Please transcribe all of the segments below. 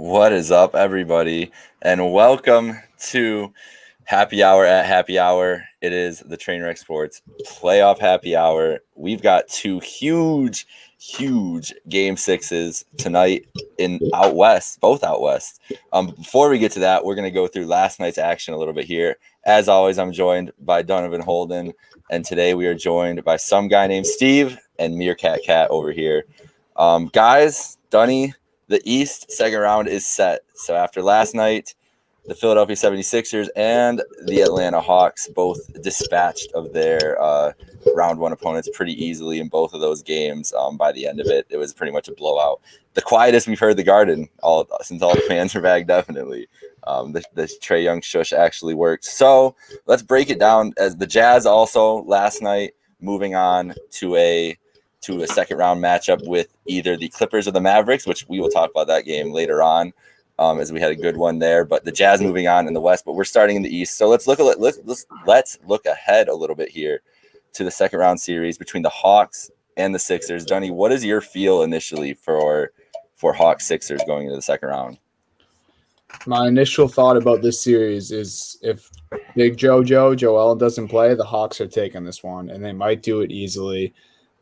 What is up, everybody? And welcome to Happy Hour at Happy Hour. It is the Trainwreck Sports Playoff Happy Hour. We've got two huge Game 6s tonight in out west, both out west. Before we get to that, we're going to go through last night's action a little bit here. As always, I'm joined by Donovan Holden, and today we are joined by some guy named Steve and Meerkat Cat over here. Guys, Dunny, the East second round is set. So after last night, the Philadelphia 76ers and the Atlanta Hawks both dispatched of their round one opponents pretty easily in both of those games. By the end of it, it was pretty much a blowout. The quietest we've heard the Garden since all the fans are back, definitely. The Trae Young shush actually worked. So let's break it down. As the Jazz also last night moving on to a second round matchup with either the Clippers or the Mavericks, which we will talk about that game later on, as we had a good one there. But the Jazz moving on in the West, but we're starting in the East. So let's look ahead a little bit here to the second round series between the Hawks and the Sixers. Dunny, what is your feel initially for Hawks Sixers going into the second round? My initial thought about this series is if Big Joel doesn't play, the Hawks are taking this one, and they might do it easily.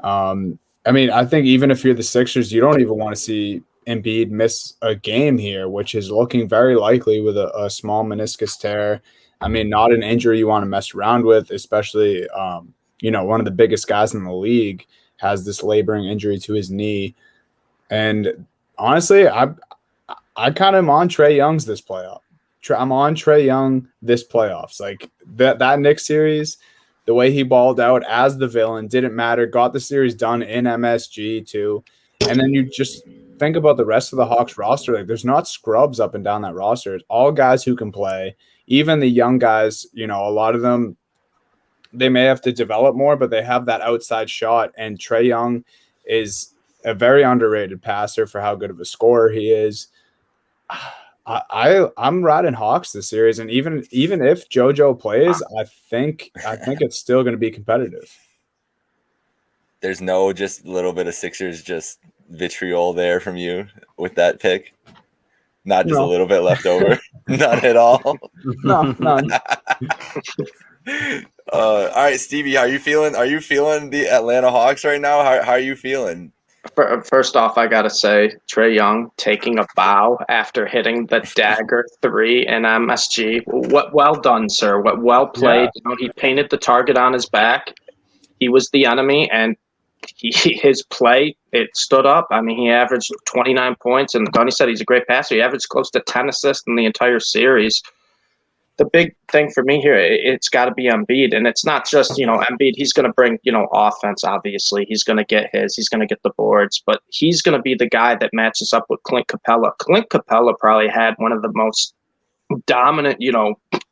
I think even if you're the Sixers, you don't even want to see Embiid miss a game here, which is looking very likely with a small meniscus tear. I mean, not an injury you want to mess around with, especially, one of the biggest guys in the league has this laboring injury to his knee. And honestly, I kind of am on Trae Young's this playoff. I'm on Trae Young this playoffs. Like that Knicks series, the way he balled out as the villain didn't matter, got the series done in MSG too. And then you just think about the rest of the Hawks roster. Like there's not scrubs up and down that roster. It's all guys who can play. Even the young guys, a lot of them, they may have to develop more, but they have that outside shot. And Trae Young is a very underrated passer for how good of a scorer he is. I'm riding Hawks this series, and even if JoJo plays, I think it's still going to be competitive. There's no just a little bit of Sixers just vitriol there from you with that pick? Not just a little bit left over? None at all? No, none. All right, Stevie, are you feeling the Atlanta Hawks right now? How are you feeling? First off, I got to say, Trae Young taking a bow after hitting the dagger 3 in MSG. Well done, sir. Well played. Yeah. He painted the target on his back. He was the enemy, and his play, it stood up. I mean, he averaged 29 points, and Donnie said he's a great passer. He averaged close to 10 assists in the entire series. The big thing for me here, it's got to be Embiid, and it's not just, Embiid. He's going to bring, offense, obviously. He's going to get he's going to get the boards, but he's going to be the guy that matches up with Clint Capella. Clint Capella probably had one of the most dominant,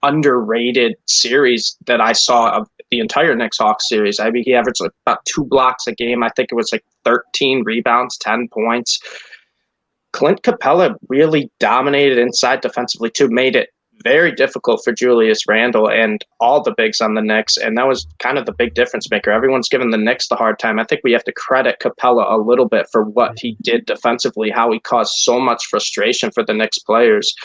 underrated series that I saw of the entire Knicks Hawks series. I mean, he averaged about 2 blocks a game. I think it was 13 rebounds, 10 points. Clint Capella really dominated inside defensively too, made it very difficult for Julius Randle and all the bigs on the Knicks, and that was kind of the big difference maker. Everyone's giving the Knicks the hard time. I think we have to credit Capella a little bit for what he did defensively, how he caused so much frustration for the Knicks players.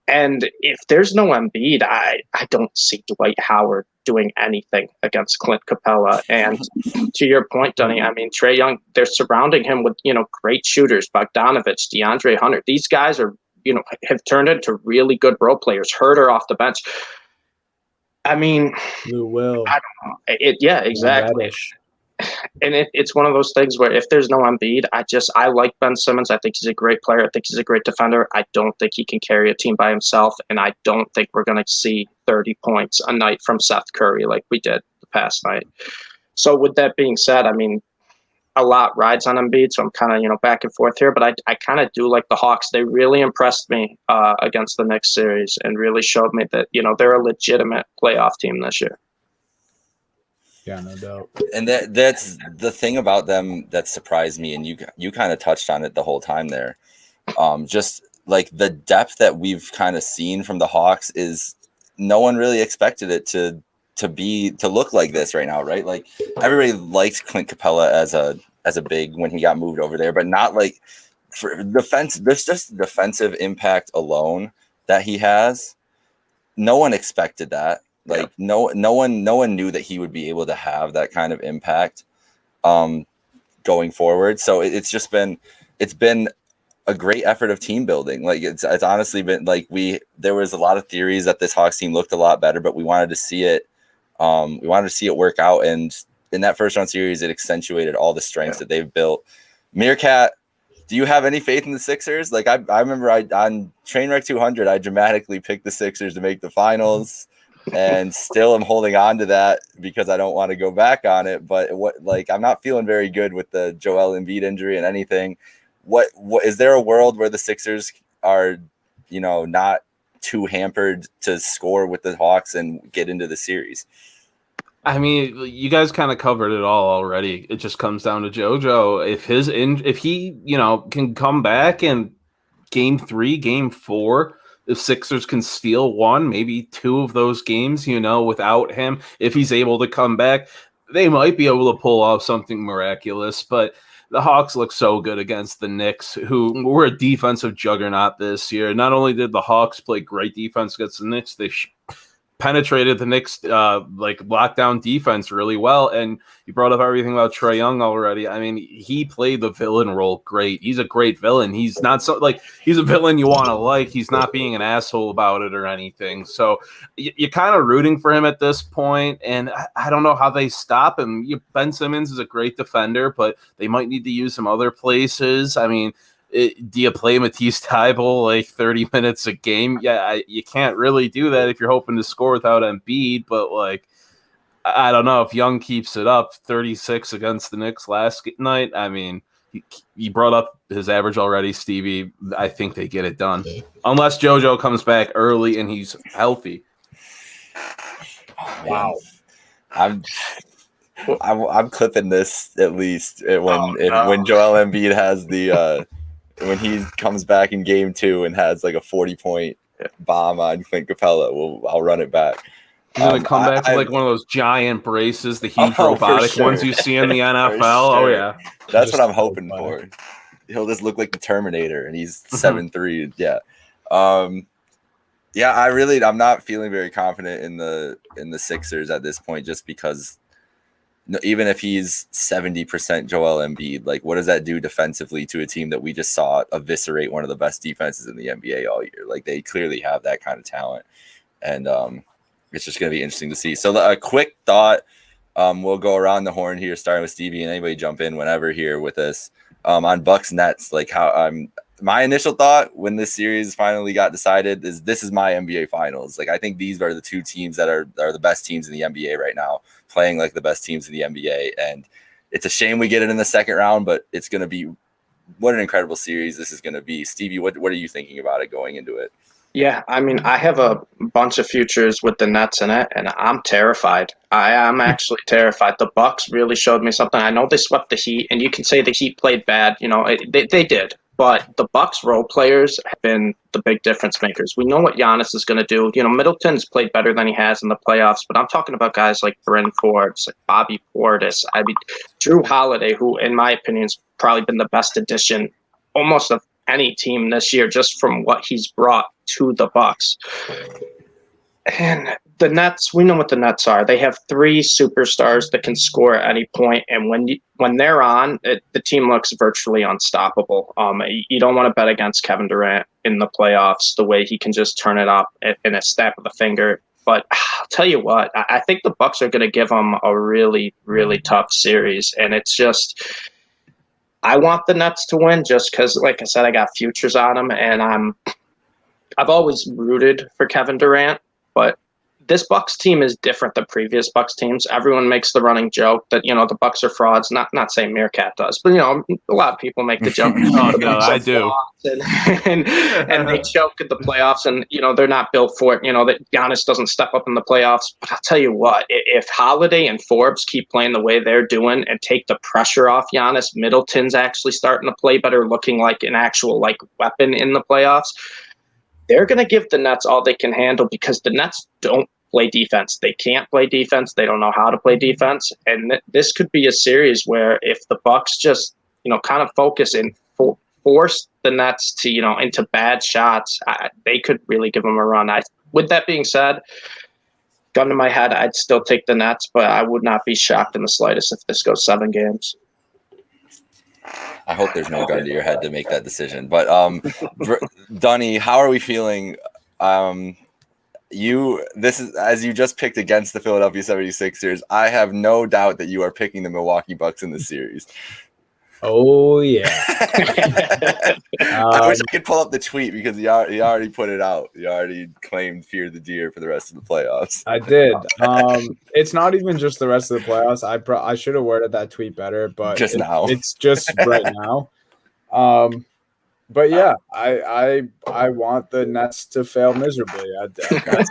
And if there's no Embiid, I don't see Dwight Howard doing anything against Clint Capella. And to your point, Dunny, I mean, Trae Young, they're surrounding him with, great shooters, Bogdanovich, DeAndre Hunter. These guys are, have turned into really good role players. Herder off the bench. I mean, Lou Will. I don't know. Yeah, exactly. Radish. And it's one of those things where if there's no Embiid, I like Ben Simmons. I think he's a great player. I think he's a great defender. I don't think he can carry a team by himself, and I don't think we're going to see 30 points a night from Seth Curry like we did the past night. So with that being said, I mean, a lot rides on Embiid, so I'm kind of, back and forth here, but I kind of do like the Hawks. They really impressed me against the Knicks series and really showed me that, they're a legitimate playoff team this year. Yeah, no doubt. And that's the thing about them that surprised me, and you kind of touched on it the whole time there. Just like the depth that we've kind of seen from the Hawks is no one really expected it to look like this right now, right? Like everybody liked Clint Capella as a big when he got moved over there, but not like for defense, there's just defensive impact alone that he has. No one expected that. Like no one knew that he would be able to have that kind of impact going forward. So it's been a great effort of team building. Like it's honestly been like there was a lot of theories that this Hawks team looked a lot better, but we wanted to see it. We wanted to see it work out, and in that first round series, it accentuated all the strengths that they've built. Meerkat, do you have any faith in the Sixers? Like I remember on Trainwreck 200, I dramatically picked the Sixers to make the finals, and still am holding on to that because I don't want to go back on it. But I'm not feeling very good with the Joel Embiid injury and anything. What is there a world where the Sixers are, not too hampered to score with the Hawks and get into the series? I mean, you guys kind of covered it all already. It just comes down to JoJo. If he can come back in game 3, game 4, if Sixers can steal one, maybe 2 of those games, without him, if he's able to come back, they might be able to pull off something miraculous. But the Hawks look so good against the Knicks, who were a defensive juggernaut this year. Not only did the Hawks play great defense against the Knicks, they penetrated the Knicks lockdown defense really well. And you brought up everything about Trae Young already. I mean, he played the villain role great. He's a great villain. He's not he's a villain you want to like. He's not being an asshole about it or anything. So you're kind of rooting for him at this point, and I don't know how they stop him. Ben Simmons is a great defender, but they might need to use him other places. I mean, do you play Matisse Thybulle 30 minutes a game? Yeah, you can't really do that if you're hoping to score without Embiid. But I don't know if Young keeps it up. 36 against the Knicks last night. I mean, he brought up his average already, Stevie. I think they get it done unless JoJo comes back early and he's healthy. Wow, I'm clipping this at least when Joel Embiid has the. When he comes back in game 2 and has a 40-point bomb on Clint Capella, I'll run it back. He's going to come back with one of those giant braces, the huge robotic ones you see in the NFL. Sure. Oh, yeah. That's what I'm hoping for. He'll just look like the Terminator, and he's 7'3". Yeah. I'm not feeling very confident in the Sixers at this point, just because even if he's 70% Joel Embiid, what does that do defensively to a team that we just saw eviscerate one of the best defenses in the NBA all year? They clearly have that kind of talent, and it's just going to be interesting to see. So a quick thought, we'll go around the horn here, starting with Stevie, and anybody jump in whenever here with us on Bucks Nets. My initial thought when this series finally got decided is this is my NBA Finals. I think these are the 2 teams that are the best teams in the NBA right now, playing like the best teams in the NBA. And it's a shame we get it in the second round, but it's going to be what an incredible series this is going to be. Stevie, what are you thinking about it going into it? Yeah, I mean, I have a bunch of futures with the Nets in it, and I'm terrified. I am actually terrified. The Bucks really showed me something. I know they swept the Heat, and you can say the Heat played bad. They did. But the Bucks role players have been the big difference makers. We know what Giannis is going to do. Middleton's played better than he has in the playoffs, but I'm talking about guys like Bryn Forbes, Bobby Portis. I mean, Drew Holiday, who, in my opinion, has probably been the best addition almost of any team this year, just from what he's brought to the Bucks. And the Nets, we know what the Nets are. They have 3 superstars that can score at any point, and when they're on, the team looks virtually unstoppable. You don't want to bet against Kevin Durant in the playoffs, the way he can just turn it up in a snap of the finger. But I'll tell you what, I think the Bucks are going to give them a really, really tough series, and it's just I want the Nets to win just because, like I said, I got futures on them, and I've always rooted for Kevin Durant. But this Bucks team is different than previous Bucks teams. Everyone makes the running joke that the Bucks are frauds. Not saying Meerkat does, but a lot of people make the joke. Oh, no, I do. And they choke at the playoffs, and they're not built for it. That Giannis doesn't step up in the playoffs. But I'll tell you what, if Holiday and Forbes keep playing the way they're doing and take the pressure off Giannis, Middleton's actually starting to play better, looking like an actual weapon in the playoffs. They're going to give the Nets all they can handle because the Nets don't play defense. They can't play defense. They don't know how to play defense. And this could be a series where if the Bucks just, kind of focus and force the Nets to, into bad shots, they could really give them a run. With that being said, gun to my head, I'd still take the Nets, but I would not be shocked in the slightest if this goes 7 games. I hope there's no gun to your head to make that decision. But Dunny, how are we feeling? This is as you just picked against the Philadelphia 76ers. I have no doubt that you are picking the Milwaukee Bucks in this series. Oh yeah. I wish I could pull up the tweet because he already put it out. He already claimed fear the deer for the rest of the playoffs. I did. It's not even just the rest of the playoffs. I should have worded that tweet better, but just now. It's just right now. But yeah, I want the Nets to fail miserably.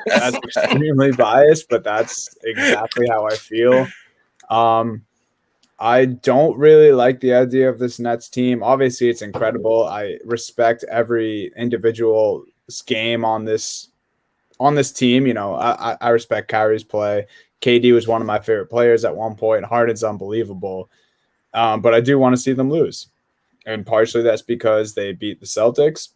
That's extremely biased, but that's exactly how I feel. I don't really like the idea of this Nets team. Obviously, it's incredible. I respect every individual game on this team. You know, I respect Kyrie's play. KD was one of my favorite players at one point. Harden's unbelievable. But I do want to see them lose. And partially that's because they beat the Celtics.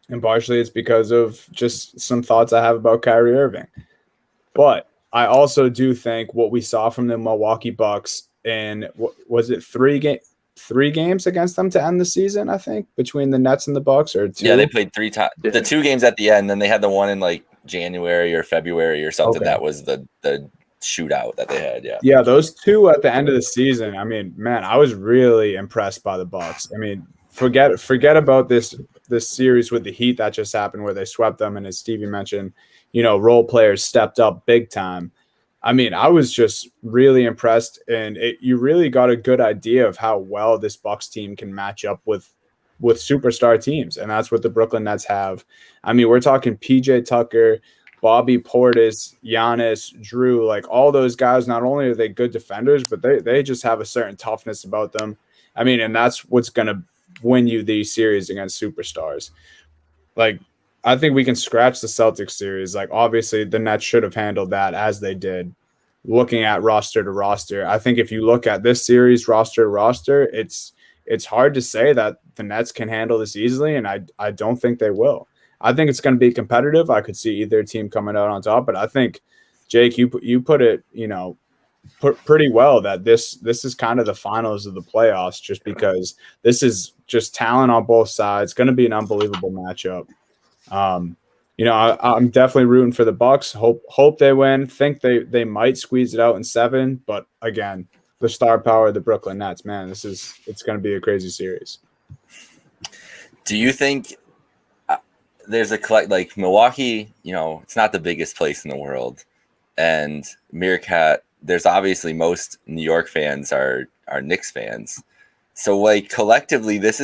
And partially it's because of just some thoughts I have about Kyrie Irving. But I also do think what we saw from the Milwaukee Bucks in, was it 3 games against them to end the season, I think, between the Nets and the Bucks, or 2? Yeah, they played 3 times. The 2 games at the end, then they had the one in like January or February or something. Okay. That was the shootout that they had. Yeah, those 2 at the end of the season. I mean, man, I was really impressed by the Bucks. I mean, forget about this series with the Heat that just happened where they swept them, and as Stevie mentioned, you know, role players stepped up big time. I mean, I was just really impressed, and you really got a good idea of how well this Bucks team can match up with superstar teams, and that's what the Brooklyn Nets have. I mean, we're talking PJ Tucker, Bobby Portis, Giannis, Drew, like all those guys. Not only are they good defenders, but they just have a certain toughness about them. I mean, and that's what's going to win you these series against superstars. Like, I think we can scratch the Celtics series. Like, obviously, the Nets should have handled that as they did. Looking at roster to roster, I think if you look at this series roster to roster, it's hard to say that the Nets can handle this easily, and I don't think they will. I think it's going to be competitive. I could see either team coming out on top, but I think, Jake, you put it, you know, pretty well that this is kind of the finals of the playoffs, just because this is just talent on both sides. Going to be an unbelievable matchup. You know, I'm definitely rooting for the Bucks. Hope they win. Think they might squeeze it out in 7, but again, the star power of the Brooklyn Nets, man, it's going to be a crazy series. Do you think there's like Milwaukee, you know, it's not the biggest place in the world, and Meerkat, there's obviously most New York fans are Knicks fans. So like collectively, this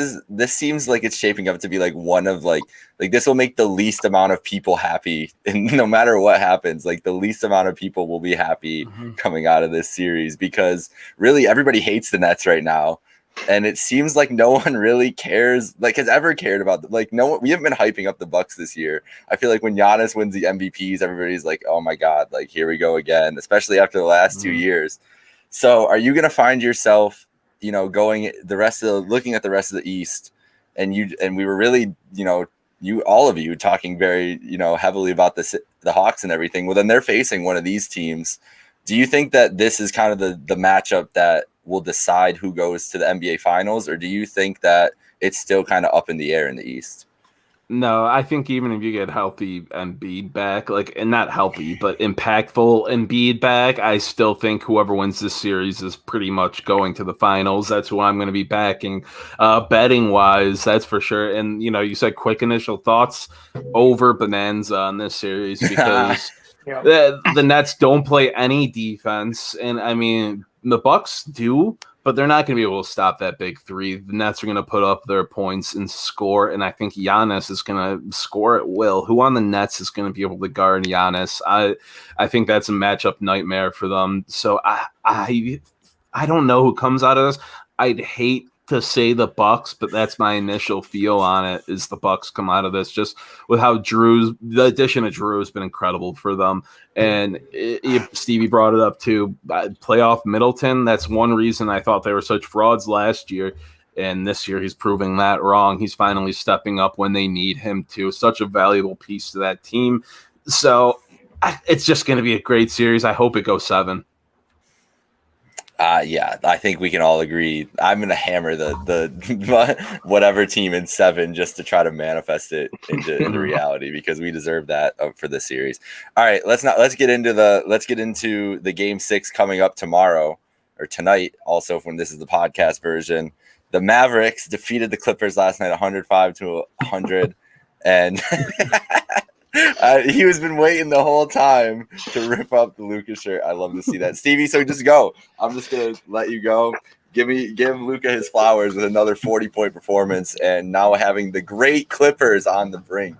seems like it's shaping up to be like one of like this will make the least amount of people happy, and no matter what happens, like the least amount of people will be happy coming out of this series, because really everybody hates the Nets right now. And it seems like no one really cares, like has ever cared about them. Like we haven't been hyping up the Bucks this year. I feel like when Giannis wins the MVPs, everybody's like, oh my God, like here we go again, especially after the last 2 years. So are you going to find yourself, you know, looking at the rest of the East, and we were really, you know, all of you talking very, you know, heavily about the Hawks and everything. Well, then they're facing one of these teams. Do you think that this is kind of the matchup that will decide who goes to the NBA Finals, or do you think that it's still kind of up in the air in the East? No, I think even if you get healthy Embiid back, and not healthy, but impactful Embiid back, I still think whoever wins this series is pretty much going to the finals. That's who I'm going to be backing, betting wise, that's for sure. And, you know, you said quick initial thoughts, over bonanza on this series, because the Nets don't play any defense. And I mean, the Bucks do, but they're not going to be able to stop that big 3. The Nets are going to put up their points and score, and I think Giannis is going to score at will. Who on the Nets is going to be able to guard Giannis? I think that's a matchup nightmare for them. So I don't know who comes out of this. I'd hate to say the Bucks, but that's my initial feel on it, is the Bucks come out of this, just with how the addition of Drew has been incredible for them. And Stevie brought it up too, playoff Middleton. That's one reason I thought they were such frauds last year, And this year he's proving that wrong. He's finally stepping up when they need him to. Such a valuable piece to that team. So it's just going to be a great series. I hope it goes 7. Yeah, I think we can all agree. I'm gonna hammer the whatever team in 7 just to try to manifest it into reality, because we deserve that for this series. All right, let's get into the game 6 coming up tomorrow or tonight. Also, when this is the podcast version, the Mavericks defeated the Clippers last night, 105-100, and. He was been waiting the whole time to rip up the Luka shirt. I love to see that, Stevie. So just go. I'm just gonna let you go. Give Luka his flowers with another 40-point performance, and now having the great Clippers on the brink.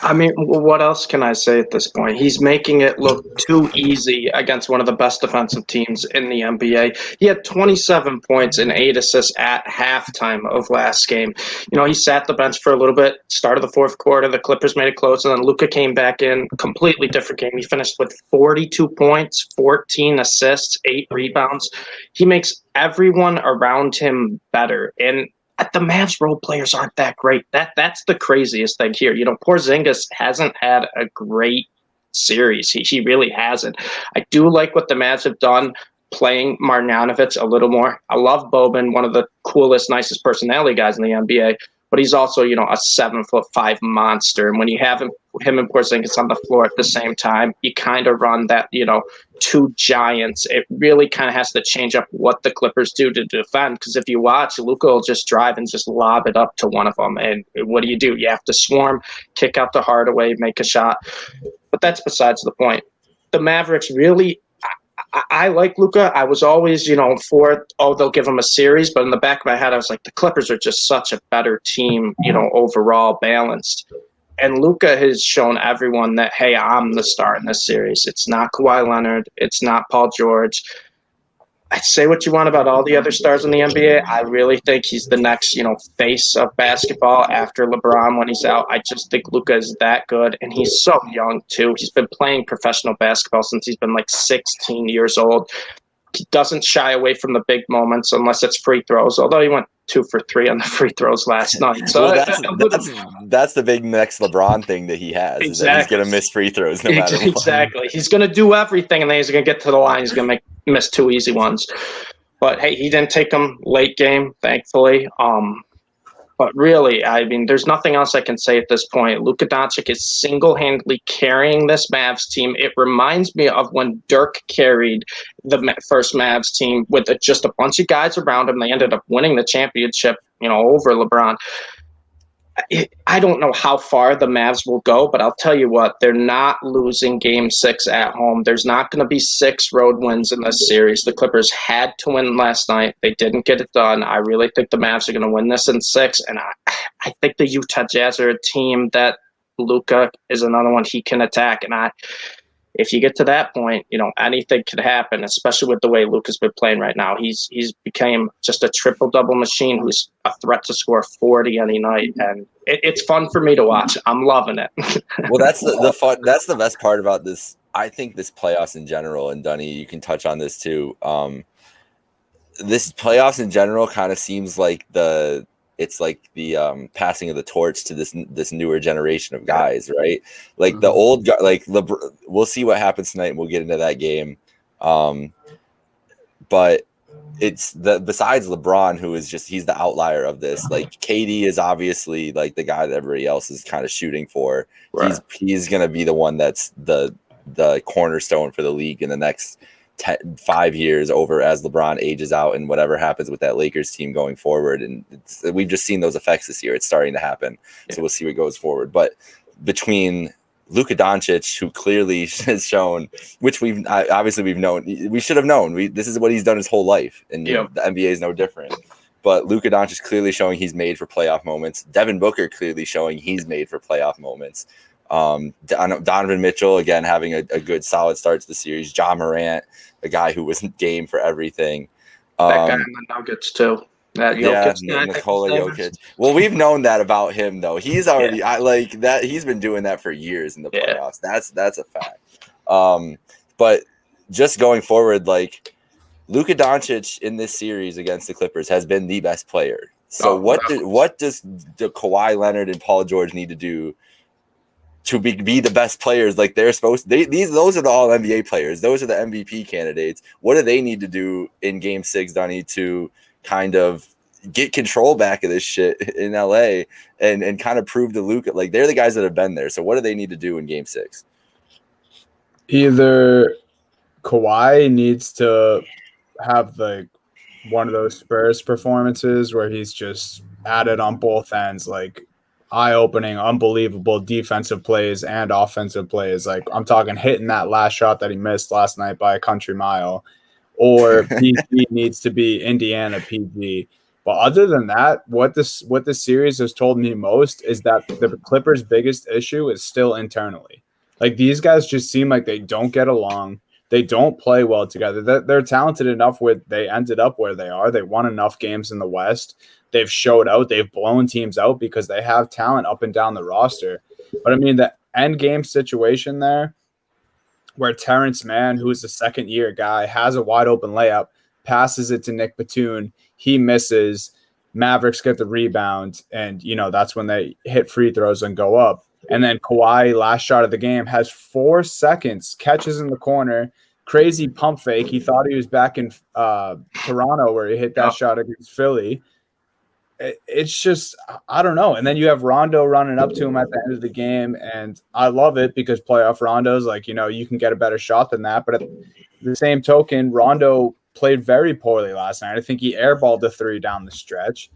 I mean, what else can I say at this point? He's making it look too easy against one of the best defensive teams in the NBA. He had 27 points and 8 assists at halftime of last game. He sat the bench for a little bit, started the fourth quarter. The Clippers made it close, and then Luka came back in. Completely different game. He finished with 42 points, 14 assists, 8 rebounds. He makes everyone around him better. And the Mavs role players aren't that great. That's the craziest thing here. Porzingis hasn't had a great series. He really hasn't. I do like what the Mavs have done, playing Marjanovic a little more. I love Boban, one of the coolest, nicest personality guys in the NBA, but he's also, a 7'5" monster. And when you have him and Porzingis on the floor at the same time, you kind of run that, two giants. It really kind of has to change up what the Clippers do to defend, because if you watch, Luka will just drive and just lob it up to one of them. And what do? You have to swarm, kick out the Hardaway, make a shot. But that's besides the point. The Mavericks really, I like Luka. I was always, for, they'll give him a series. But in the back of my head, I was like, the Clippers are just such a better team, overall balanced. And Luka has shown everyone that, hey, I'm the star in this series. It's not Kawhi Leonard. It's not Paul George. I'd say what you want about all the other stars in the NBA. I really think he's the next, face of basketball after LeBron when he's out. I just think Luka is that good. And he's so young, too. He's been playing professional basketball since he's been 16 years old. He doesn't shy away from the big moments unless it's free throws, although he went 2 for 3 on the free throws last night. So that's the big next LeBron thing that he has. Exactly. Is that he's going to miss free throws no matter what. Exactly. He's going to do everything, and then he's going to get to the line. He's going to miss 2 easy ones. But, hey, he didn't take them late game, thankfully. But really, I mean, there's nothing else I can say at this point. Luka Doncic is single-handedly carrying this Mavs team. It reminds me of when Dirk carried the first Mavs team with just a bunch of guys around him. They ended up winning the championship, over LeBron. I don't know how far the Mavs will go, but I'll tell you what, they're not losing game 6 at home. There's not going to be 6 road wins in this series. The Clippers had to win last night. They didn't get it done. I really think the Mavs are going to win this in 6, and I think the Utah Jazz are a team that Luka is another one he can attack, and if you get to that point, anything could happen, especially with the way Luka's been playing right now. He's became just a triple-double machine who's a threat to score 40 any night, and it's fun for me to watch. I'm loving it. Well, that's the fun. That's the best part about this. I think this playoffs in general, and Dunny, you can touch on this too. This playoffs in general kind of seems like it's like the passing of the torch to this newer generation of guys, right? Like the old guy, like we'll see what happens tonight, and we'll get into that game. But it's besides LeBron, who is he's the outlier of this. Like KD is obviously like the guy that everybody else is kind of shooting for. Right. He's gonna be the one that's the cornerstone for the league in the next 5 years over as LeBron ages out and whatever happens with that Lakers team going forward. And we've just seen those effects this year. It's starting to happen. Yeah. So we'll see what goes forward. But between Luka Doncic, who clearly has shown, which we've known, we should have known. This is what he's done his whole life. And the NBA is no different. But Luka Doncic clearly showing he's made for playoff moments. Devin Booker clearly showing he's made for playoff moments. Donovan Mitchell, again, having a good, solid start to the series. Ja Morant, a guy who was game for everything. That guy in the Nuggets, too. That Jokic, Nikola Jokic. Well, we've known that about him, though. He's already he's been doing that for years in the playoffs. That's a fact. But just going forward, like Luka Doncic in this series against the Clippers has been the best player So what does the Kawhi Leonard and Paul George need to do to be the best players like they're supposed to? Those are the all NBA players. Those are the MVP candidates. What do they need to do in Game 6, Dunny, to kind of get control back of this shit in LA and kind of prove to Luka, like they're the guys that have been there. So what do they need to do in Game 6? Either Kawhi needs to have like one of those Spurs performances where he's just at it on both ends, like eye-opening, unbelievable defensive plays and offensive plays. Like I'm talking hitting that last shot that he missed last night by a country mile, or PG needs to be Indiana PG. But other than that, what this series has told me most is that the Clippers' biggest issue is still internally. Like these guys just seem like they don't get along. They don't play well together. They're talented enough where they ended up where they are. They won enough games in the West. They've showed out. They've blown teams out because they have talent up and down the roster. But I mean, the end game situation there where Terrence Mann, who's a second-year guy, has a wide-open layup, passes it to Nick Batum. He misses. Mavericks get the rebound, and, that's when they hit free throws and go up. And then Kawhi, last shot of the game, has 4 seconds, catches in the corner, crazy pump fake. He thought he was back in Toronto where he hit that shot against Philly. It's just, I don't know. And then you have Rondo running up to him at the end of the game, and I love it because playoff Rondo's like, you can get a better shot than that. But at the same token, Rondo played very poorly last night. I think he airballed the 3 down the stretch.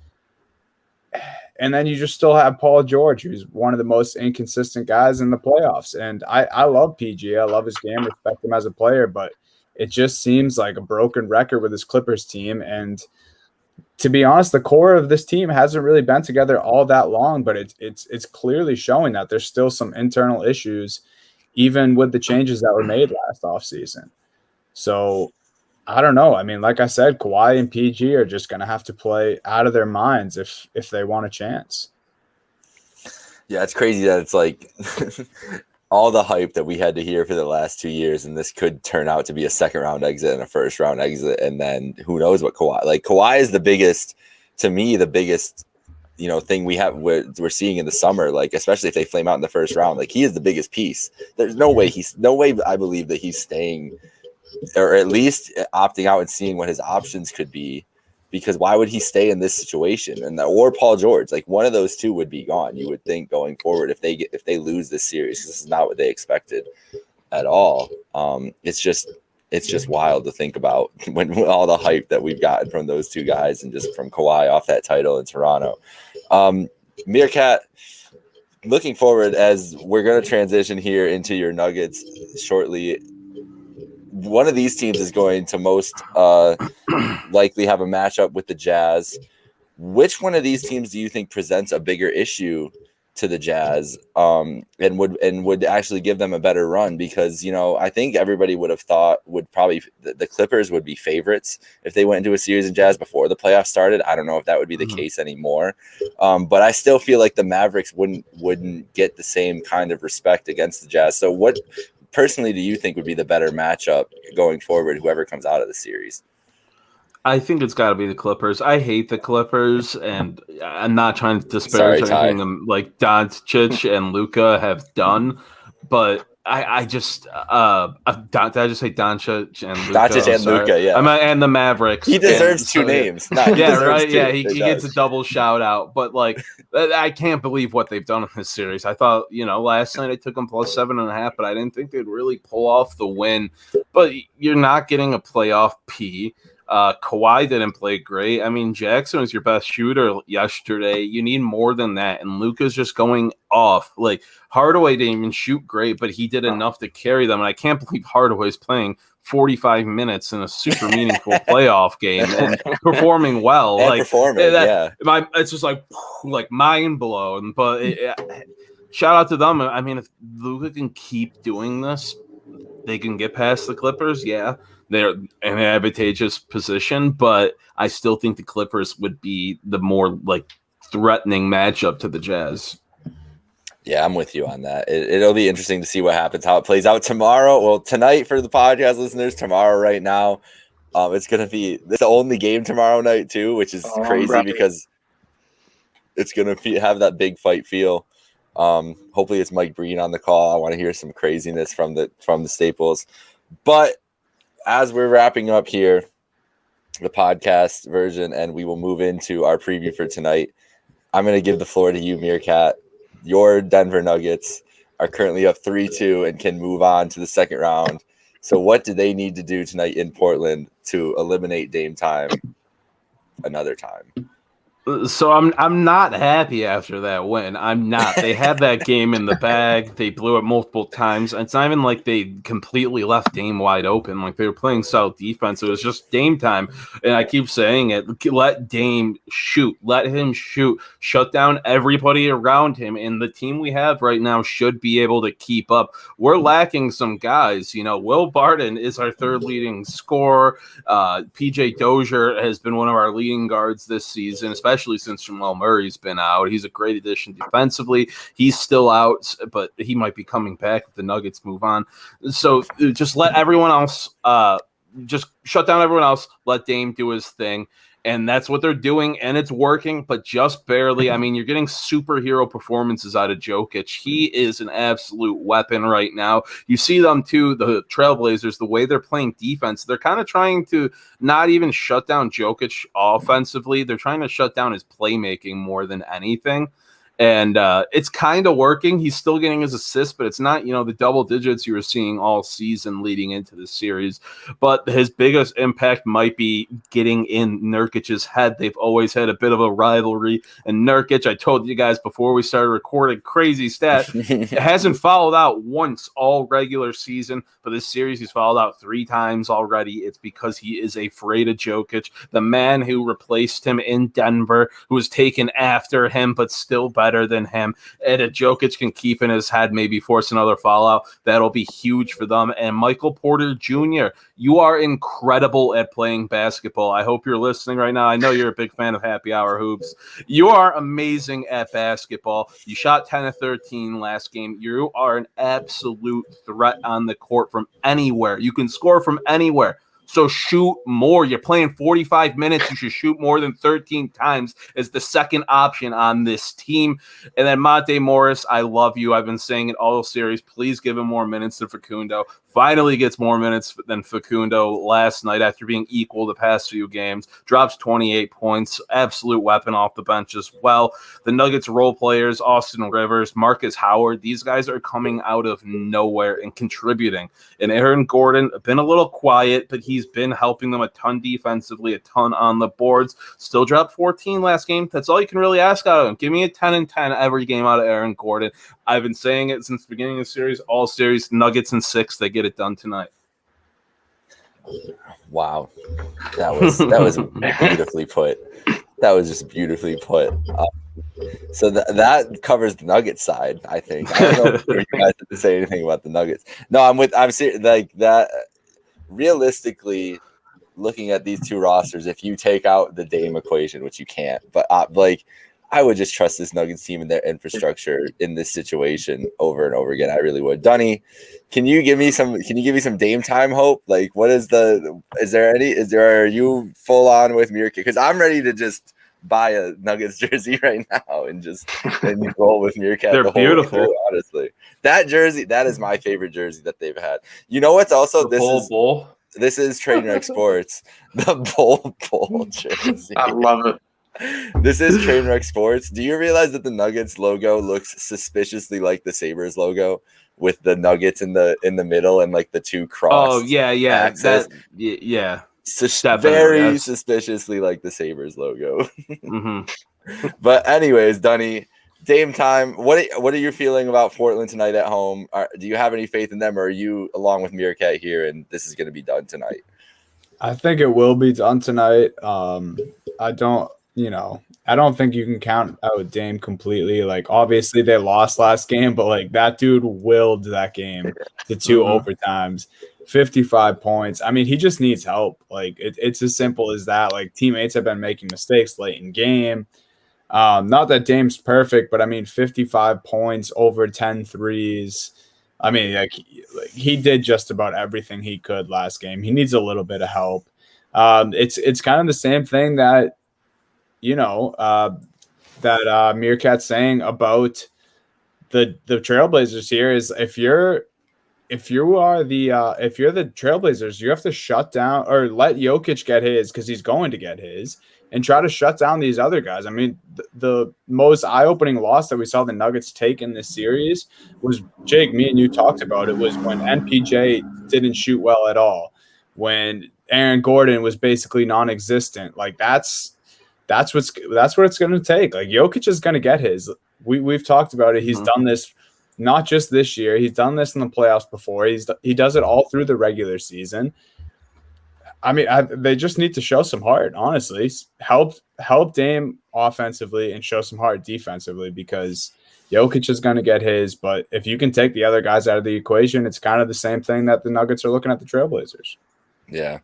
And then you just still have Paul George, who's one of the most inconsistent guys in the playoffs. And I love PG. I love his game, respect him as a player, but it just seems like a broken record with his Clippers team. And to be honest, the core of this team hasn't really been together all that long, but it's clearly showing that there's still some internal issues, even with the changes that were made last offseason. So I don't know. I mean, like I said, Kawhi and PG are just going to have to play out of their minds if they want a chance. Yeah, it's crazy that it's like all the hype that we had to hear for the last 2 years, and this could turn out to be a second-round exit and a first-round exit, and then who knows what Kawhi. Like Kawhi is the biggest thing we're seeing in the summer. Like especially if they flame out in the first round, like he is the biggest piece. There's no way I believe that he's staying, or at least opting out and seeing what his options could be, because why would he stay in this situation? Or Paul George, like one of those two would be gone, you would think, going forward if they lose this series, because this is not what they expected at all. It's just wild to think about when all the hype that we've gotten from those two guys and just from Kawhi off that title in Toronto. Meerkat, looking forward as we're going to transition here into your Nuggets shortly. One of these teams is going to most likely have a matchup with the Jazz. Which one of these teams do you think presents a bigger issue to the Jazz, and would actually give them a better run? Because I think everybody would have thought the Clippers would be favorites if they went into a series in Jazz before the playoffs started. I don't know if that would be the case anymore, but I still feel like the Mavericks wouldn't get the same kind of respect against the Jazz. So what personally do you think would be the better matchup going forward, whoever comes out of the series? I think it's got to be the Clippers. I hate the Clippers, and I'm not trying to disparage anything like Doncic and Luka have done, but I just did I just say Doncic and Luka? Doncic and Luka, yeah. And the Mavericks. He deserves two names. No, right. Yeah, he gets a double shout out. But like, I can't believe what they've done in this series. I thought, last night I took them plus 7.5, but I didn't think they'd really pull off the win. But you're not getting a playoff P. Kawhi didn't play great. I mean, Jackson was your best shooter yesterday. You need more than that. And Luka's just going off. Like, Hardaway didn't even shoot great, but he did enough to carry them. And I can't believe Hardaway's playing 45 minutes in a super meaningful playoff game and performing well. It's just like mind blown. But shout out to them. I mean, if Luka can keep doing this, they can get past the Clippers. Yeah. They're in an advantageous position, but I still think the Clippers would be the more threatening matchup to the Jazz. Yeah, I'm with you on that. It'll be interesting to see what happens, how it plays out tomorrow. Well, tonight for the podcast listeners, tomorrow right now, it's going to be the only game tomorrow night too, which is crazy because it's going to have that big fight feel. Hopefully it's Mike Breen on the call. I want to hear some craziness from the Staples. But as we're wrapping up here, the podcast version, and we will move into our preview for tonight, I'm going to give the floor to you, Meerkat. Your Denver Nuggets are currently up 3-2 and can move on to the second round. So what do they need to do tonight in Portland to eliminate Dame Time another time? So I'm not happy after that win. I'm not. They had that game in the bag. They blew it multiple times. It's not even like they completely left Dame wide open. Like they were playing solid defense. It was just Dame time. And I keep saying it. Let Dame shoot. Let him shoot. Shut down everybody around him. And the team we have right now should be able to keep up. We're lacking some guys. You know, Will Barton is our third leading scorer. PJ Dozier has been one of our leading guards this season, especially since Jamal Murray's been out. He's a great addition defensively. He's still out, but he might be coming back if the Nuggets move on. So just let everyone else, just shut down everyone else. Let Dame do his thing. And that's what they're doing, and it's working, but just barely. I mean, you're getting superhero performances out of Jokic. He is an absolute weapon right now. You see them, too, the Trailblazers, the way they're playing defense. They're kind of trying to not even shut down Jokic offensively. They're trying to shut down his playmaking more than anything. And it's kind of working. He's still getting his assists, but it's not, the double digits you were seeing all season leading into the series. But his biggest impact might be getting in Nurkic's head. They've always had a bit of a rivalry. And Nurkic, I told you guys before we started recording, crazy stat, hasn't fouled out once all regular season. But this series, he's fouled out 3 times already. It's because he is afraid of Jokic, the man who replaced him in Denver, who was taken after him, but still better than him. And if Jokic can keep in his head, maybe force another fallout, that'll be huge for them. And Michael Porter Jr., you are incredible at playing basketball. I hope you're listening right now. I know you're a big fan of Happy Hour Hoops. You are amazing at basketball. You shot 10 of 13 last game. You are an absolute threat on the court from anywhere. You can score from anywhere. So shoot more. You're playing 45 minutes. You should shoot more than 13 times as the second option on this team. And then Monte Morris, I love you. I've been saying it all series. Please give him more minutes than Facundo. Finally gets more minutes than Facundo last night after being equal the past few games. Drops 28 points. Absolute weapon off the bench as well. The Nuggets role players, Austin Rivers, Marcus Howard, these guys are coming out of nowhere and contributing. And Aaron Gordon, been a little quiet, but he's been helping them a ton defensively, a ton on the boards. Still dropped 14 last game. That's all you can really ask out of him. Give me a 10 and 10 every game out of Aaron Gordon. I've been saying it since the beginning of the series. All series, Nuggets in 6. They get it done tonight. Wow, that was beautifully put. That was just beautifully put. So that covers the Nuggets side, I think. I don't know if you guys have to say anything about the Nuggets. No, I'm serious. Like that. Realistically, looking at these two rosters, if you take out the Dame equation, which you can't, but I would just trust this Nuggets team and their infrastructure in this situation over and over again. I really would. Dunny, can you give me some Dame time hope? Like, are you full on with Meerkat? Because I'm ready to just buy a Nuggets jersey right now and roll with Meerkat. They're beautiful. Through, honestly, that jersey, that is my favorite jersey that they've had. You know what's also Bull. This is Trainwreck Sports, the Bull jersey. I love it. This is Trainwreck Sports. Do you realize that the Nuggets logo looks suspiciously like the Sabres logo, with the Nuggets in the middle and like the two cross? Oh yeah. Very suspiciously like the Sabres logo. Mm-hmm. But anyways, Dunny, Dame time. What are you feeling about Portland tonight at home? Do you have any faith in them, or are you along with Meerkat here and this is going to be done tonight? I think it will be done tonight. I don't think you can count out Dame completely. Like, obviously they lost last game, but like that dude willed that game to 2 overtimes, 55 points. I mean, he just needs help. Like it's as simple as that. Like, teammates have been making mistakes late in game. Not that Dame's perfect, but I mean, 55 points, over 10 threes. I mean, like he did just about everything he could last game. He needs a little bit of help. It's kind of the same thing that, that Meerkat's saying about the Trailblazers here is if you're the Trailblazers, you have to shut down or let Jokic get his because he's going to get his, and try to shut down these other guys. I mean, the most eye-opening loss that we saw the Nuggets take in this series was, Jake, me and you talked about it, was when MPJ didn't shoot well at all, when Aaron Gordon was basically non-existent. Like that's what it's going to take. Like Jokic is going to get his. We've talked about it. He's done this not just this year. He's done this in the playoffs before. He does it all through the regular season. I mean, they just need to show some heart, honestly. Help Dame offensively and show some heart defensively, because Jokic is going to get his. But if you can take the other guys out of the equation, it's kind of the same thing that the Nuggets are looking at the Trailblazers. Yeah.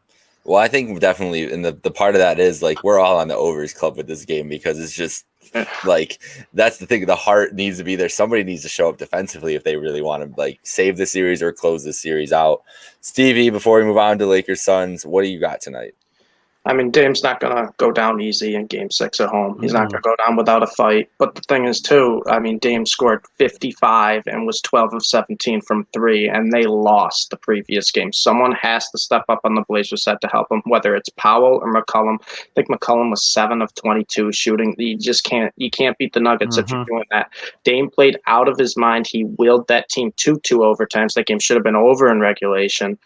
Well, I think definitely, and the part of that is like we're all on the overs club with this game, because it's just like that's the thing. The heart needs to be there. Somebody needs to show up defensively if they really want to like save the series or close the series out. Stevie, before we move on to Lakers Suns, what do you got tonight? I mean, Dame's not going to go down easy in Game 6 at home. He's not going to go down without a fight. But the thing is, too, I mean, Dame scored 55 and was 12 of 17 from 3, and they lost the previous game. Someone has to step up on the Blazers side to help him, whether it's Powell or McCollum. I think McCollum was 7 of 22 shooting. You can't beat the Nuggets if you're doing that. Dame played out of his mind. He willed that team to 2 overtimes. That game should have been over in regulation.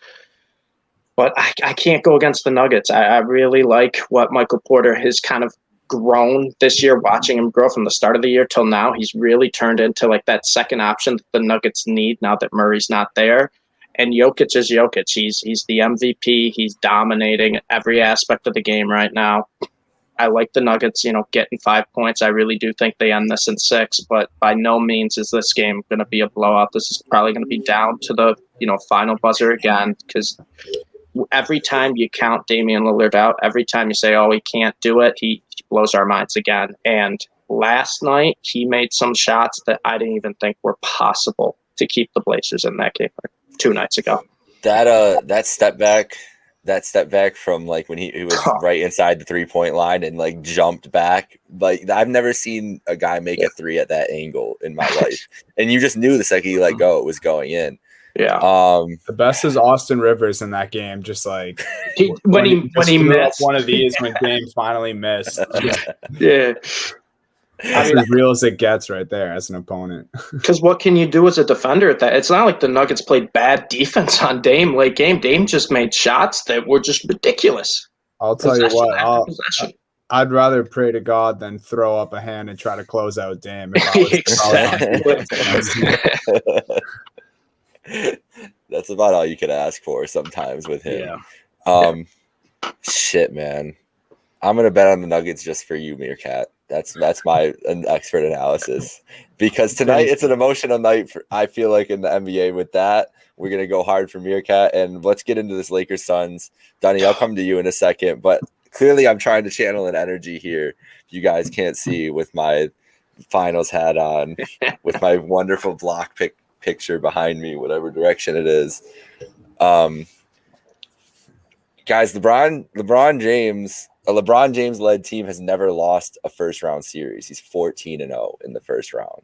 But I can't go against the Nuggets. I really like what Michael Porter has kind of grown this year, watching him grow from the start of the year till now. He's really turned into like that second option that the Nuggets need now that Murray's not there. And Jokic is Jokic. He's the MVP. He's dominating every aspect of the game right now. I like the Nuggets, getting 5 points. I really do think they end this in 6, but by no means is this game going to be a blowout. This is probably going to be down to the, final buzzer again, because every time you count Damian Lillard out, every time you say, oh, he can't do it, he blows our minds again. And last night, he made some shots that I didn't even think were possible to keep the Blazers in that game 2 nights ago. That step back from like when he was right inside the 3-point line and like jumped back. Like I've never seen a guy make a 3 at that angle in my life. And you just knew the second you let go, it was going in. Yeah. The best is Austin Rivers in that game. Just like when he missed one of these, when Dame finally missed. Yeah. That's as real as it gets right there as an opponent. Because what can you do as a defender at that? It's not like the Nuggets played bad defense on Dame late game. Dame just made shots that were just ridiculous. I'll tell you what. I'd rather pray to God than throw up a hand and try to close out Dame. That's about all you could ask for sometimes with him. Yeah. Shit, man. I'm gonna bet on the Nuggets just for you, Meerkat. That's my expert analysis, because tonight it's an emotional night. I feel like in the NBA with that, we're gonna go hard for Meerkat, and let's get into this Lakers Suns. Dunny, I'll come to you in a second, but clearly I'm trying to channel an energy here. You guys can't see with my finals hat on, with my wonderful block picture behind me, whatever direction it is. Guys, LeBron James, a LeBron James led team has never lost a first round series. He's 14-0 in the first round.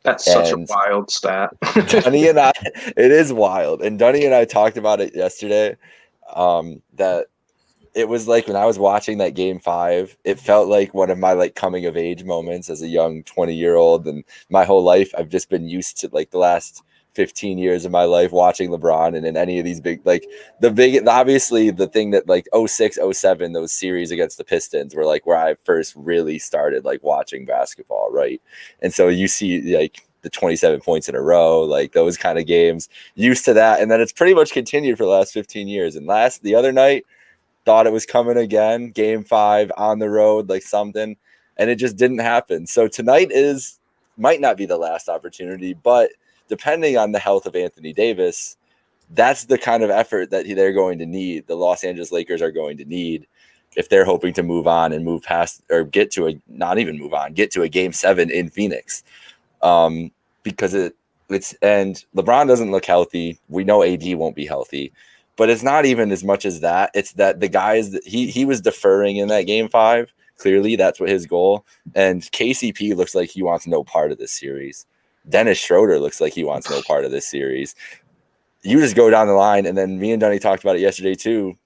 That's such a wild stat. Dunny and I, it is wild. And Dunny and I talked about it yesterday. That it was like when I was watching that game 5, it felt like one of my like coming of age moments as a young 20-year-old. And my whole life, I've just been used to like the last 15 years of my life watching LeBron, and in any of these big, like obviously the thing that like 06, 07, those series against the Pistons were like where I first really started like watching basketball. Right. And so you see like the 27 points in a row, like those kind of games, used to that. And then it's pretty much continued for the last 15 years. And the other night, thought it was coming again, game 5 on the road, like something, and it just didn't happen. So tonight might not be the last opportunity, but depending on the health of Anthony Davis, that's the kind of effort that they're going to need. The Los Angeles Lakers are going to need if they're hoping to move on and move past, or get to a game 7 in Phoenix. Because and LeBron doesn't look healthy. We know AD won't be healthy. But it's not even as much as that. It's that the guys that he was deferring in that game 5 Clearly, that's what his goal. And KCP looks like he wants no part of this series. Dennis Schroeder looks like he wants no part of this series. You just go down the line, and then me and Dunny talked about it yesterday too.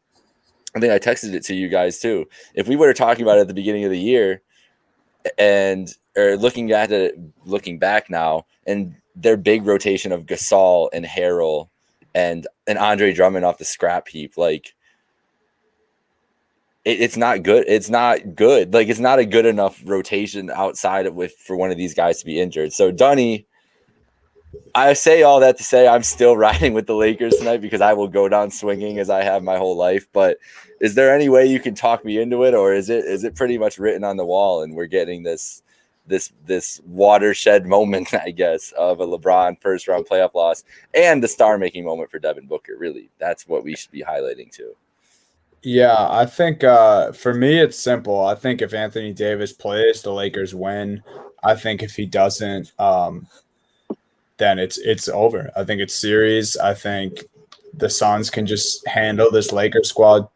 I think I texted it to you guys too. If we were talking about it at the beginning of the year, or looking back now, and their big rotation of Gasol and Harrell and Andre Drummond off the scrap heap, like it's not good. It's not good. Like, it's not a good enough rotation outside of for one of these guys to be injured. So Dunny, I say all that to say I'm still riding with the Lakers tonight because I will go down swinging as I have my whole life. But is there any way you can talk me into it, or is it pretty much written on the wall and we're getting this watershed moment, I guess, of a LeBron first round playoff loss and the star making moment for Devin Booker? Really, that's what we should be highlighting too. Yeah, I think for me it's simple. I think if Anthony Davis plays, the Lakers win. I think if he doesn't, then it's over. I think it's series. I think the Suns can just handle this Lakers squad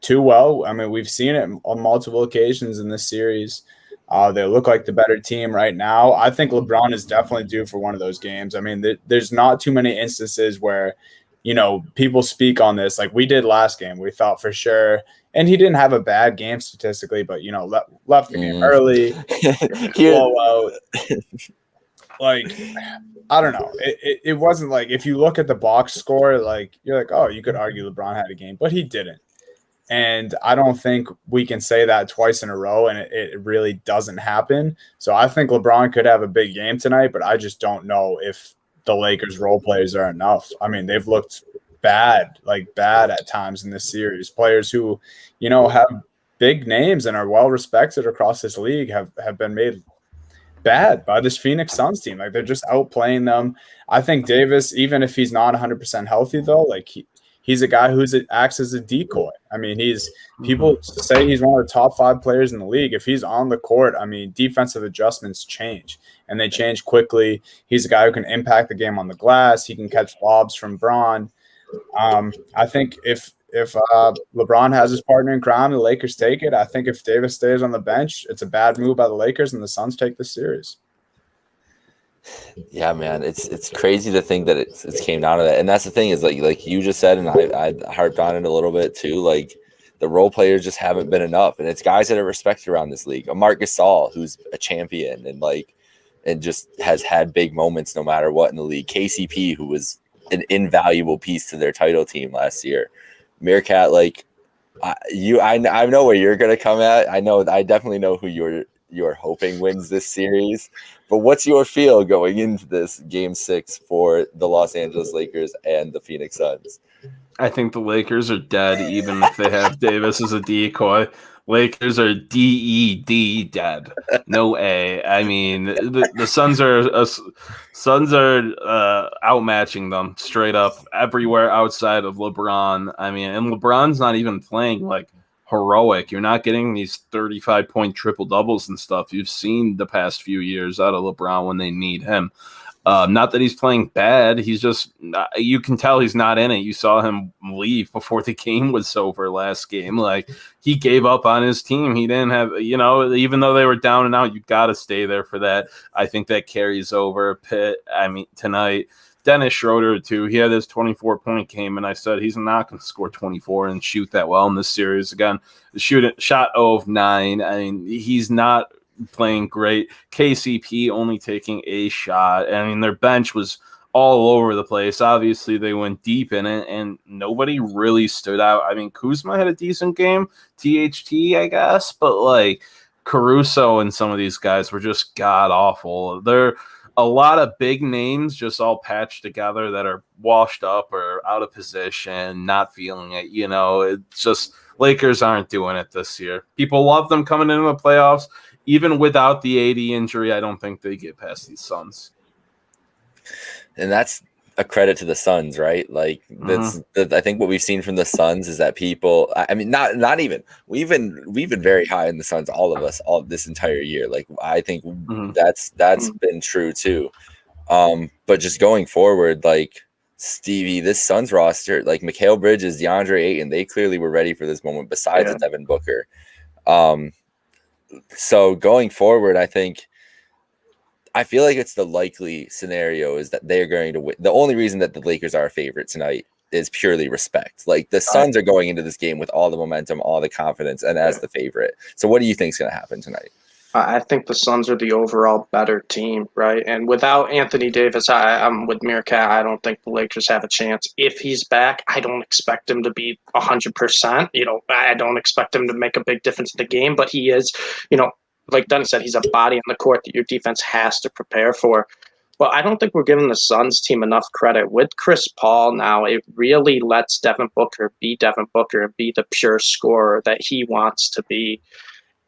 too well. I mean, we've seen it on multiple occasions in this series. They look like the better team right now. I think LeBron is definitely due for one of those games. I mean, there's not too many instances where, people speak on this like we did last game. We thought for sure, and he didn't have a bad game statistically, but left the game early, blowout. Like, I don't know. It wasn't like, if you look at the box score, like you're like, oh, you could argue LeBron had a game, but he didn't. And I don't think we can say that twice in a row, and it really doesn't happen. So I think LeBron could have a big game tonight, but I just don't know if the Lakers role players are enough. I mean, they've looked bad at times in this series. Players who, have big names and are well respected across this league have been made bad by this Phoenix Suns team. Like, they're just outplaying them. I think Davis, even if he's not 100% healthy though, like he's a guy acts as a decoy. I mean, people say he's one of the top 5 players in the league. If he's on the court, I mean, defensive adjustments change, and they change quickly. He's a guy who can impact the game on the glass. He can catch lobs from Braun. I think if LeBron has his partner in crime, the Lakers take it. I think if Davis stays on the bench, it's a bad move by the Lakers, and the Suns take the series. Yeah, man, it's crazy to think that it's came down to that. And that's the thing is, like you just said, and I harped on it a little bit too, like the role players just haven't been enough. And it's guys that are respected around this league. Marc Gasol, who's a champion and just has had big moments no matter what in the league. KCP, who was an invaluable piece to their title team last year. Meerkat, like I know where you're gonna come at. I definitely know who you're hoping wins this series. But what's your feel going into this game 6 for the Los Angeles Lakers and the Phoenix Suns? I think the Lakers are dead, even if they have Davis as a decoy. Lakers are D-E-D dead. No A. I mean, the Suns are outmatching them straight up everywhere outside of LeBron. I mean, and LeBron's not even playing like heroic. You're not getting these 35-point triple doubles and stuff you've seen the past few years out of LeBron when they need him. Not that he's playing bad. He's just, you can tell he's not in it. You saw him leave before the game was over last game. Like, he gave up on his team. He didn't have, even though they were down and out, you got to stay there for that. I think that carries over tonight. Dennis Schroeder, too. He had his 24-point game, and I said he's not going to score 24 and shoot that well in this series. Again, shot 0 of 9. I mean, he's not playing great. KCP only taking a shot. I mean, their bench was all over the place. Obviously, they went deep in it, and nobody really stood out. I mean, Kuzma had a decent game, THT, I guess, but like Caruso and some of these guys were just god-awful. They're a lot of big names just all patched together that are washed up or out of position, not feeling it. It's just Lakers aren't doing it this year. People love them coming into the playoffs. Even without the AD injury, I don't think they get past these Suns. And that's a credit to the Suns, right? Like, I think what we've seen from the Suns is that people, I mean, not even, we've been very high in the Suns, all of us, all this entire year. Like, I think that's been true too. But just going forward, like, Stevie, this Suns roster, like Mikal Bridges, DeAndre Ayton, they clearly were ready for this moment besides Devin Booker. So going forward, I feel like it's the likely scenario is that they're going to win. The only reason that the Lakers are a favorite tonight is purely respect. Like the Suns are going into this game with all the momentum, all the confidence, and as the favorite. So what do you think is going to happen tonight? I think the Suns are the overall better team, right? And without Anthony Davis, I'm with Meerkat. I don't think the Lakers have a chance. If he's back, I don't expect him to be 100%. I don't expect him to make a big difference in the game, but he is, like Dunn said, he's a body on the court that your defense has to prepare for. Well, I don't think we're giving the Suns team enough credit. With Chris Paul now, it really lets Devin Booker be Devin Booker and be the pure scorer that he wants to be.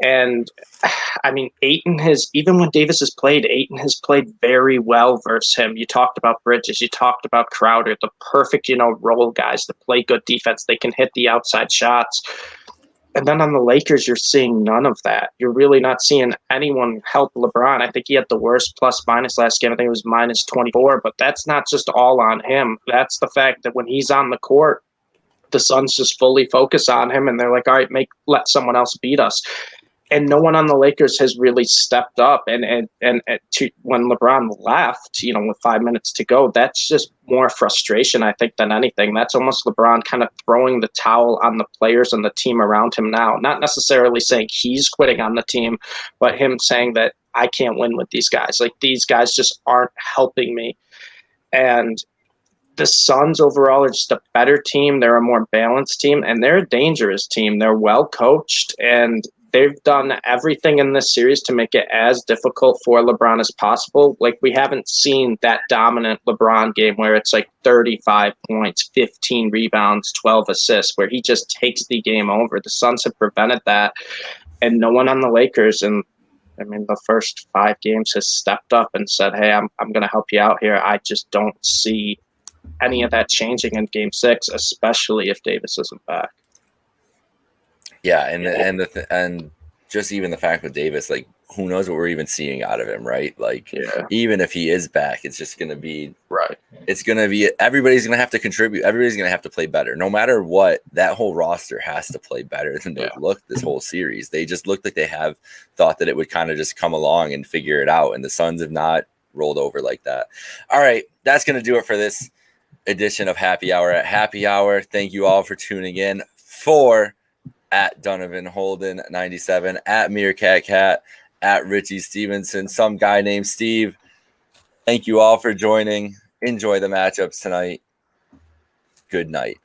And I mean, even when Davis has played, Ayton has played very well versus him. You talked about Bridges, you talked about Crowder, the perfect, role guys that play good defense. They can hit the outside shots. And then on the Lakers, you're seeing none of that. You're really not seeing anyone help LeBron. I think he had the worst plus minus last game. I think it was minus 24, but that's not just all on him. That's the fact that when he's on the court, the Suns just fully focus on him and they're like, all right, let someone else beat us. And no one on the Lakers has really stepped up. And when LeBron left, with 5 minutes to go, that's just more frustration, I think, than anything. That's almost LeBron kind of throwing the towel on the players and the team around him now. Not necessarily saying he's quitting on the team, but him saying that I can't win with these guys. Like, these guys just aren't helping me. And the Suns overall are just a better team. They're a more balanced team, and they're a dangerous team. They're well coached, and they've done everything in this series to make it as difficult for LeBron as possible. Like, we haven't seen that dominant LeBron game where it's like 35 points, 15 rebounds, 12 assists, where he just takes the game over. The Suns have prevented that, and no one on the Lakers, and I mean, the first 5 games has stepped up and said, hey, I'm going to help you out here. I just don't see any of that changing in Game 6, especially if Davis isn't back. Yeah, and just even the fact with Davis, like, who knows what we're even seeing out of him, right? Like, even if he is back, it's just going to be right. It's going to be everybody's going to have to contribute. Everybody's going to have to play better, no matter what. That whole roster has to play better than they've looked this whole series. They just looked like they have thought that it would kind of just come along and figure it out, and the Suns have not rolled over like that. All right, that's going to do it for this edition of Happy Hour at Happy Hour. Thank you all for tuning in. For at Donovan Holden 97, at Meerkat Cat, at Richie Stevenson, some guy named Steve. Thank you all for joining. Enjoy the matchups tonight. Good night.